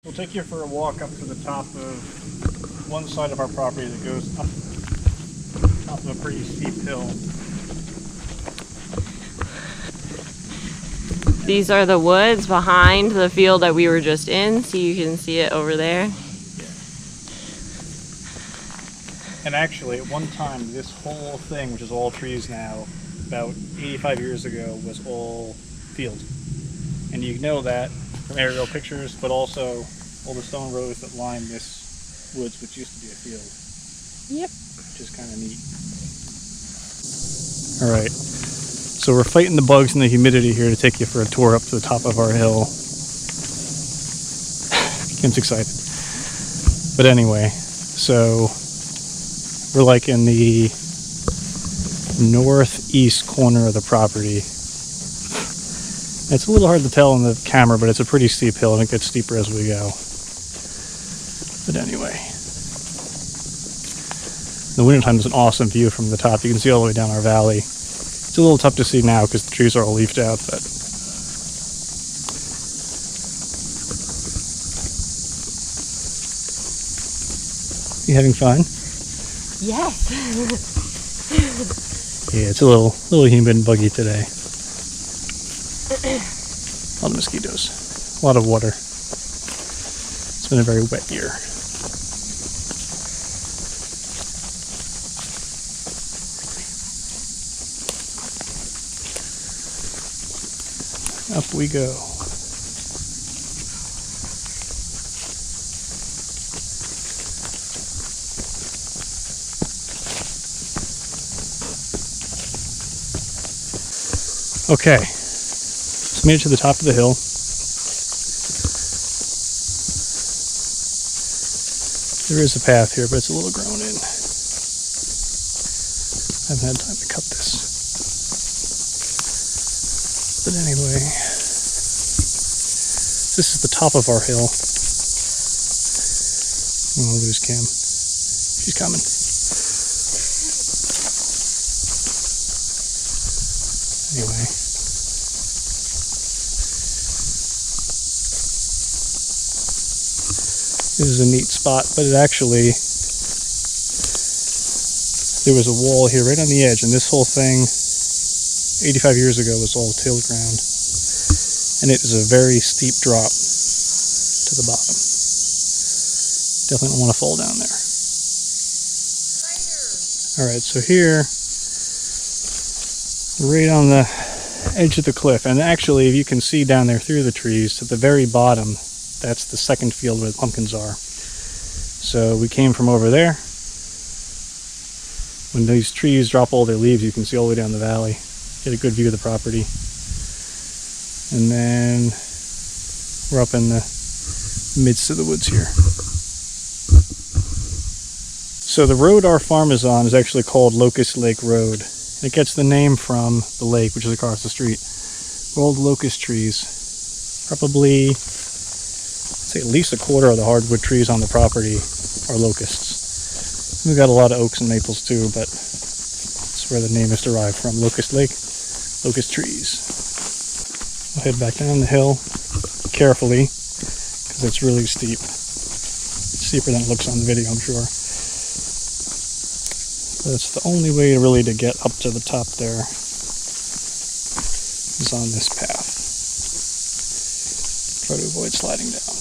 We'll take you for a walk up to the top of one side of our property that goes up top of a pretty steep hill. These are the woods behind the field that we were just in, so you can see it over there. Yeah. And actually, at one time, this whole thing, which is all trees now, about 85 years ago, was all field. And you know that from aerial pictures, but also all the stone rows that line this woods, which used to be a field. Yep. Which is kind of neat. All right. So we're fighting the bugs and the humidity here to take you for a tour up to the top of our hill. Kim's excited. But anyway, so we're like in the northeast corner of the property. It's a little hard to tell on the camera, but it's a pretty steep hill and it gets steeper as we go. But anyway, the wintertime is an awesome view from the top. You can see all the way down our valley. It's a little tough to see now because the trees are all leafed out, but you having fun? Yes. Yeah, it's a little humid and buggy today. A lot of mosquitoes, a lot of water. It's been a very wet year. Up we go. Okay, let's made it to the top of the hill. There is a path here, but it's a little grown in. I haven't had time to cut this. But anyway, this is the top of our hill. Oh, there's Kim. She's coming. Anyway. This is a neat spot, but it actually, there was a wall here right on the edge, and this whole thing 85 years ago was all tilled ground, and it is a very steep drop to the bottom. Definitely don't want to fall down there. Alright, so here, right on the edge of the cliff, and actually if you can see down there through the trees, at the very bottom, that's the second field where the pumpkins are. So we came from over there. When these trees drop all their leaves, you can see all the way down the valley. Get a good view of the property. And then we're up in the midst of the woods here. So the road our farm is on is actually called Locust Lake Road. It gets the name from the lake, which is across the street. Old locust trees. Probably, I'd say at least a quarter of the hardwood trees on the property are locusts. We've got a lot of oaks and maples too, but that's where the name is derived from. Locust Lake, locust trees. We'll head back down the hill carefully because it's really steep. It's steeper than it looks on the video, I'm sure. But it's the only way really to get up to the top there is on this path. Try to avoid sliding down.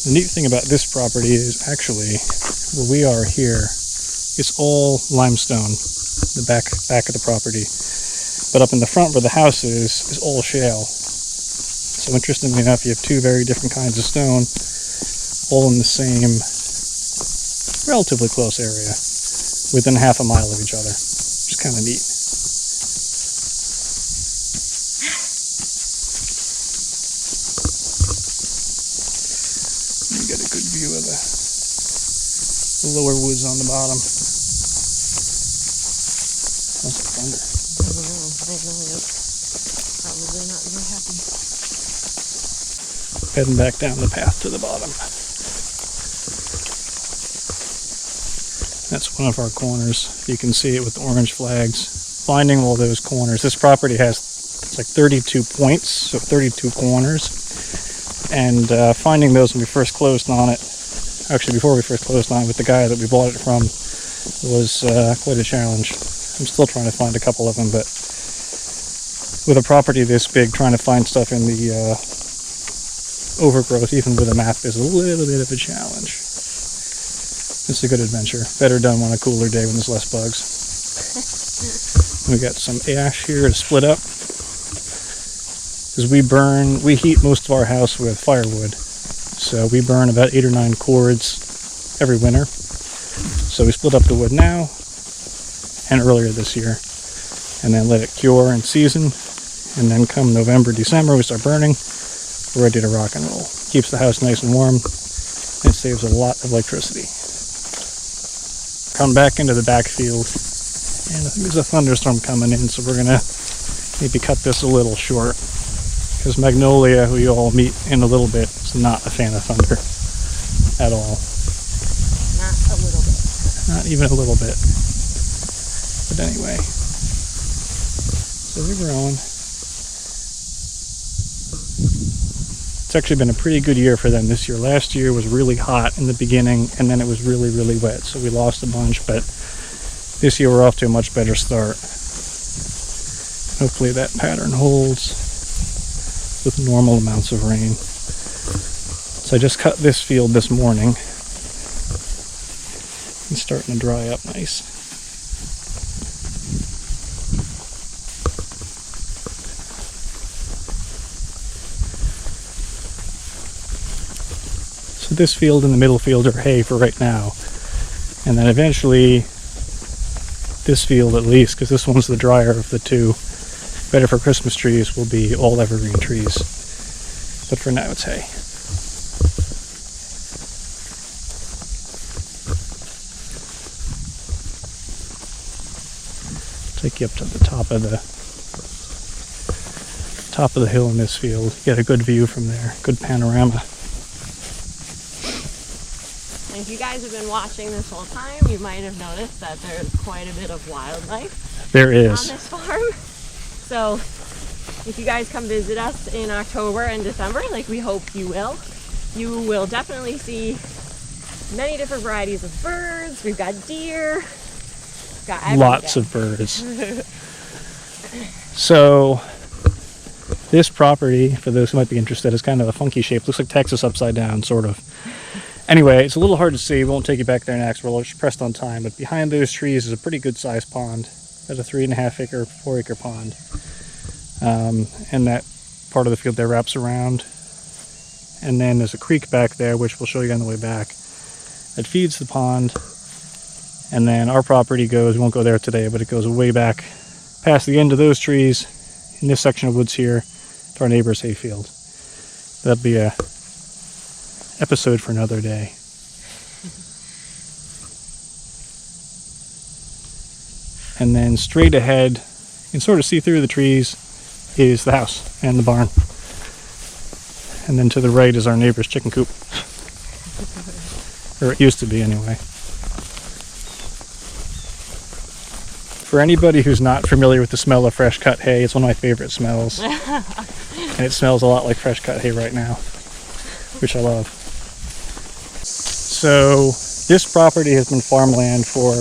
The neat thing about this property is actually where we are here, it's all limestone, the back of the property. But up in the front where the house is all shale. So interestingly enough, you have two very different kinds of stone, all in the same relatively close area, within half a mile of each other, which is kind of neat. You get a good view of the lower woods on the bottom. Sounds like thunder. I know, yep. Probably not very happy. Heading back down the path to the bottom. That's one of our corners. You can see it with the orange flags. Finding all those corners. This property has, it's like 32 points, so 32 corners. And finding those when we first closed on it, actually before we first closed on it with the guy that we bought it from, was quite a challenge. I'm still trying to find a couple of them, but with a property this big, trying to find stuff in the overgrowth, even with a map, is a little bit of a challenge. It's a good adventure. Better done on a cooler day when there's less bugs. We got some ash here to split up. Because we heat most of our house with firewood. So we burn about 8 or 9 cords every winter. So we split up the wood now and earlier this year. And then let it cure and season. And then come November, December, we start burning. We're ready to rock and roll. Keeps the house nice and warm. And saves a lot of electricity. Come back into the backfield. And I think there's a thunderstorm coming in, so we're going to maybe cut this a little short. Because Magnolia, who you all meet in a little bit, is not a fan of thunder at all. Not a little bit. Not even a little bit. But anyway. So they're growing. It's actually been a pretty good year for them this year. Last year was really hot in the beginning, and then it was really, really wet, so we lost a bunch, but this year we're off to a much better start. Hopefully that pattern holds with normal amounts of rain. So I just cut this field this morning. It's starting to dry up nice. So this field and the middle field are hay for right now. And then eventually, this field at least, because this one's the drier of the two, better for Christmas trees, will be all evergreen trees. But for now it's hay. Take you up to the top of the hill in this field. Get a good view from there. Good panorama. And if you guys have been watching this whole time, you might have noticed that there's quite a bit of wildlife There on is. this farm. So if you guys come visit us in October and December, like we hope you will definitely see many different varieties of birds. We've got deer. We've got everything. Lots of birds. So this property, for those who might be interested, is kind of a funky shape. Looks like Texas upside down, sort of. Anyway, it's a little hard to see. We won't take you back there next. We're just pressed on time. But behind those trees is a pretty good sized pond. That's a 3.5 acre, 4 acre pond. And that part of the field there wraps around. And then there's a creek back there, which we'll show you on the way back, that feeds the pond. And then our property goes, we won't go there today, but it goes way back past the end of those trees in this section of woods here to our neighbor's hayfield. That'll be a episode for another day. And then straight ahead, you can sort of see through the trees, is the house and the barn. And then to the right is our neighbor's chicken coop. Or it used to be anyway. For anybody who's not familiar with the smell of fresh cut hay, it's one of my favorite smells. And it smells a lot like fresh cut hay right now, which I love. So this property has been farmland for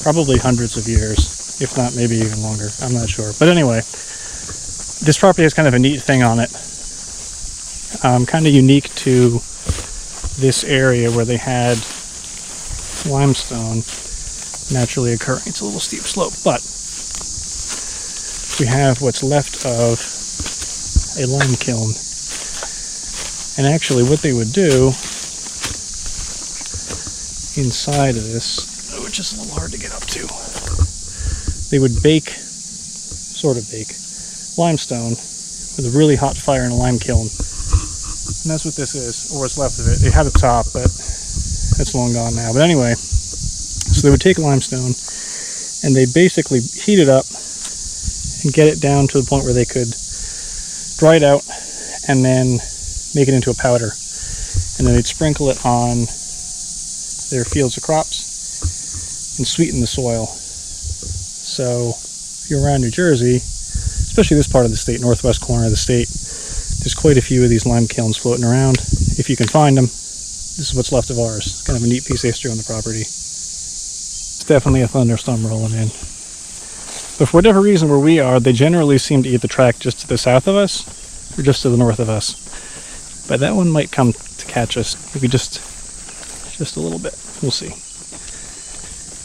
probably hundreds of years, if not maybe even longer. I'm not sure. But anyway, this property has kind of a neat thing on it. Kind of unique to this area where they had limestone naturally occurring. It's a little steep slope, but we have what's left of a lime kiln. And actually what they would do inside of this, which is a little hard to get up to, they would sort of bake limestone with a really hot fire in a lime kiln. And that's what this is, or what's left of it. It had a top, but it's long gone now. But anyway, so they would take limestone and they basically heat it up and get it down to the point where they could dry it out and then make it into a powder. And then they'd sprinkle it on their fields of crops. and sweeten the soil. So if you're around New Jersey, especially this part of the state, northwest corner of the state, there's quite a few of these lime kilns floating around. If you can find them, this is what's left of ours. It's kind of a neat piece of history on the property. It's definitely a thunderstorm rolling in. But for whatever reason where we are, they generally seem to eat the track just to the south of us, or just to the north of us. But that one might come to catch us, maybe just a little bit. We'll see.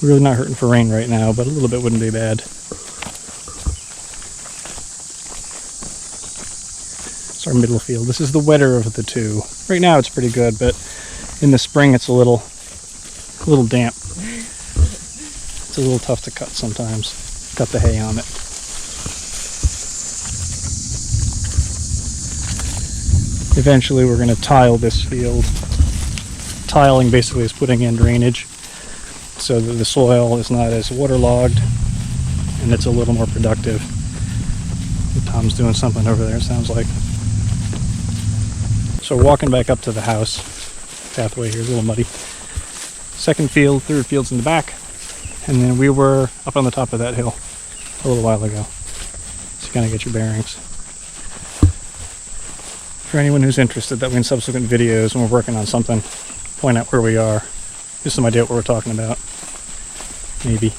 We're really not hurting for rain right now, but a little bit wouldn't be bad. It's our middle field. This is the wetter of the two. Right now it's pretty good, but in the spring it's a little damp. It's a little tough to cut sometimes. Cut the hay on it. Eventually we're going to tile this field. Tiling basically is putting in drainage so that the soil is not as waterlogged and it's a little more productive. Tom's doing something over there, it sounds like. So walking back up to the house, pathway here is a little muddy. Second field, third field's in the back, and then we were up on the top of that hill a little while ago. So kind of get your bearings. For anyone who's interested, that way in subsequent videos when we're working on something, point out where we are. Just some idea what we're talking about. Maybe.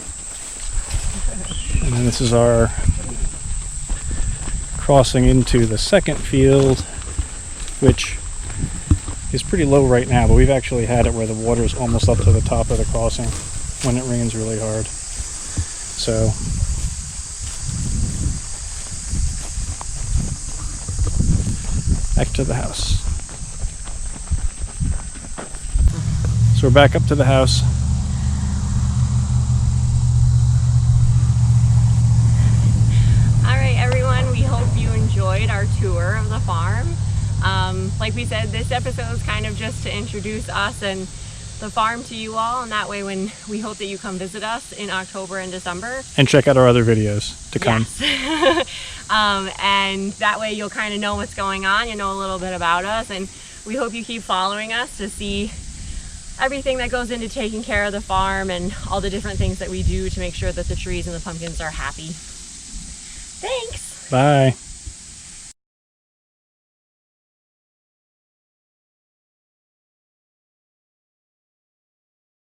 And then this is our crossing into the second field, which is pretty low right now, but we've actually had it where the water is almost up to the top of the crossing when it rains really hard. So back to the house. So we're back up to the house. All right, everyone, we hope you enjoyed our tour of the farm. Like we said, this episode is kind of just to introduce us and the farm to you all, and that way when we hope that you come visit us in October and December. And check out our other videos to come. Yes. And that way you'll kind of know what's going on, you know a little bit about us, and we hope you keep following us to see everything that goes into taking care of the farm and all the different things that we do to make sure that the trees and the pumpkins are happy. Thanks. Bye.